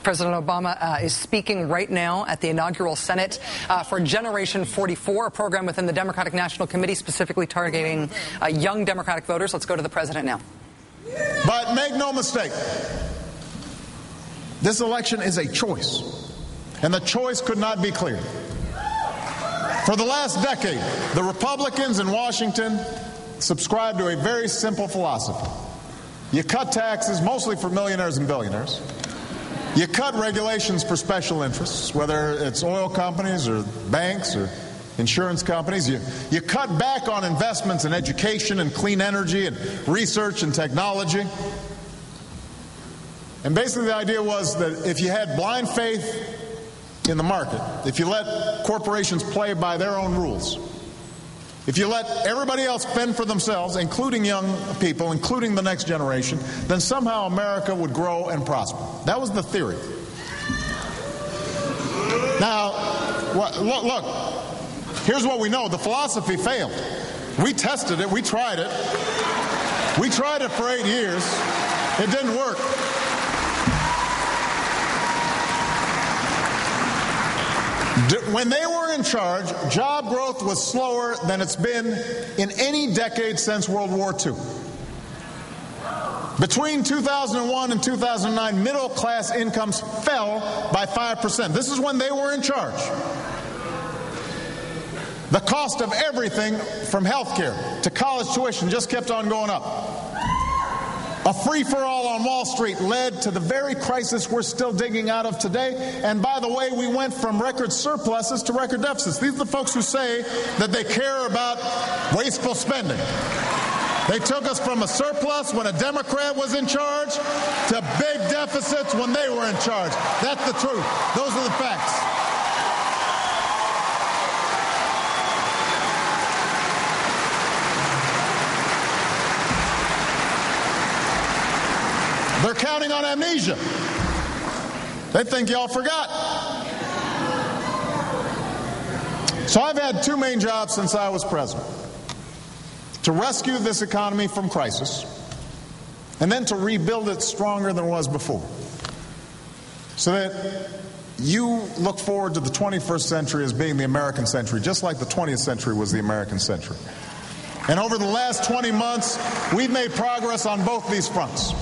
President Obama is speaking right now at the inaugural Senate for Gen44, a program within the Democratic National Committee specifically targeting young Democratic voters. Let's go to the president now. But make no mistake, this election is a choice, and the choice could not be clearer. For the last decade, the Republicans in Washington subscribe to a very simple philosophy. You cut taxes, mostly for millionaires and billionaires. You cut regulations for special interests, whether it's oil companies or banks or insurance companies. You cut back on investments in education and clean energy and research and technology. And basically the idea was that if you had blind faith in the market, if you let corporations play by their own rules, if you let everybody else fend for themselves, including young people, including the next generation, then somehow America would grow and prosper. That was the theory. Now, look, here's what we know. The philosophy failed. We tested it. We tried it. We tried it for 8 years. It didn't work. When they were in charge, job growth was slower than it's been in any decade since World War II. Between 2001 and 2009, middle-class incomes fell by 5%. This is when they were in charge. The cost of everything from health care to college tuition just kept on going up. A free-for-all on Wall Street led to the very crisis we're still digging out of today. And by the way, we went from record surpluses to record deficits. These are the folks who say that they care about wasteful spending. They took us from a surplus when a Democrat was in charge to big deficits when they were in charge. That's the truth. Those are the facts. They're counting on amnesia. They think y'all forgot. So I've had two main jobs since I was president: to rescue this economy from crisis, and then to rebuild it stronger than it was before, so that you look forward to the 21st century as being the American century, just like the 20th century was the American century. And over the last 20 months, we've made progress on both these fronts.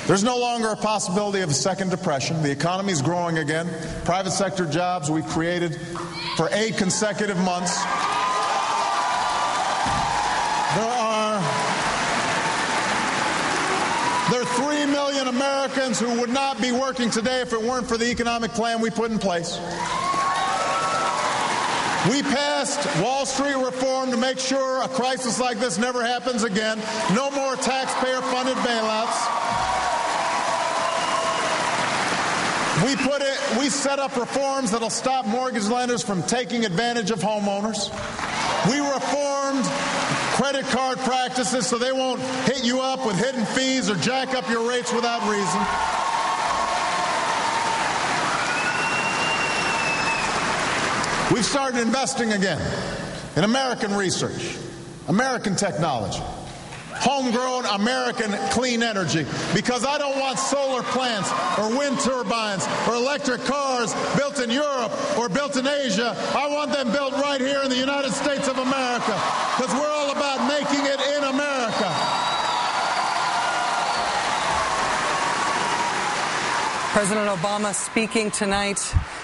There's no longer a possibility of a second depression. The economy is growing again. Private sector jobs we've created for 8 consecutive months. There are 3 million Americans who would not be working today if it weren't for the economic plan we put in place. We passed Wall Street reform to make sure a crisis like this never happens again. No more taxpayer-funded bailouts. We set up reforms that'll stop mortgage lenders from taking advantage of homeowners. We reformed credit card practices so they won't hit you up with hidden fees or jack up your rates without reason. We've started investing again in American research, American technology, homegrown American clean energy, because I don't want solar plants or wind turbines or electric cars built in Europe or built in Asia. I want them built right here in the United States of America, because we're all about making it in America. President Obama speaking tonight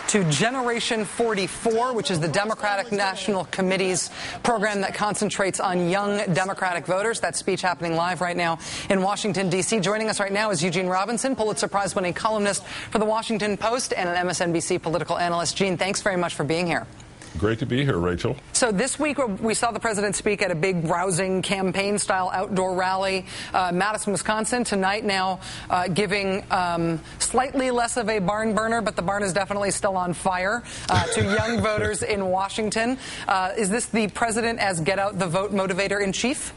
to Gen44, which is the Democratic National Committee's program that concentrates on young Democratic voters. That speech happening live right now in Washington, D.C. Joining us right now is Eugene Robinson, Pulitzer Prize-winning columnist for The Washington Post and an MSNBC political analyst. Gene, thanks very much for being here. Great to be here, Rachel. So this week we saw the president speak at a big, rousing campaign-style outdoor rally, Madison, Wisconsin. Tonight now giving slightly less of a barn burner, but the barn is definitely still on fire, to young voters in Washington. Is this the president as get-out-the-vote motivator in chief?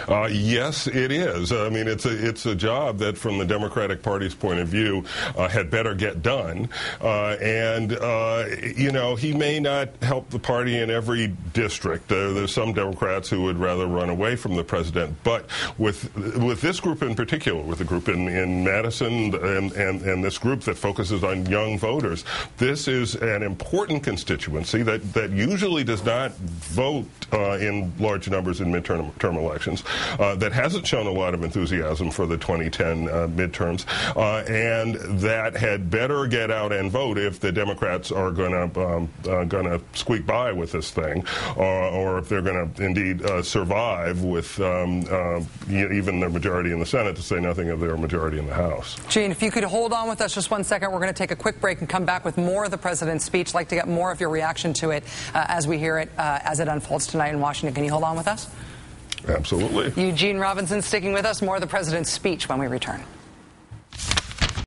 Yes, it is. I mean, it's a job that, from the Democratic Party's point of view, had better get done. You know, he may not help the party in every district. There's some Democrats who would rather run away from the president. But with this group in particular, with the group in Madison and this group that focuses on young voters, this is an important constituency that usually does not vote in large numbers in midterm elections. That hasn't shown a lot of enthusiasm for the 2010 midterms, and that had better get out and vote if the Democrats are going to squeak by with this thing, or if they're going to indeed survive with even their majority in the Senate, to say nothing of their majority in the House. Gene, if you could hold on with us just 1 second, we're going to take a quick break and come back with more of the president's speech. I'd like to get more of your reaction to it as we hear it as it unfolds tonight in Washington. Can you hold on with us? Absolutely. Eugene Robinson sticking with us. More of the president's speech when we return.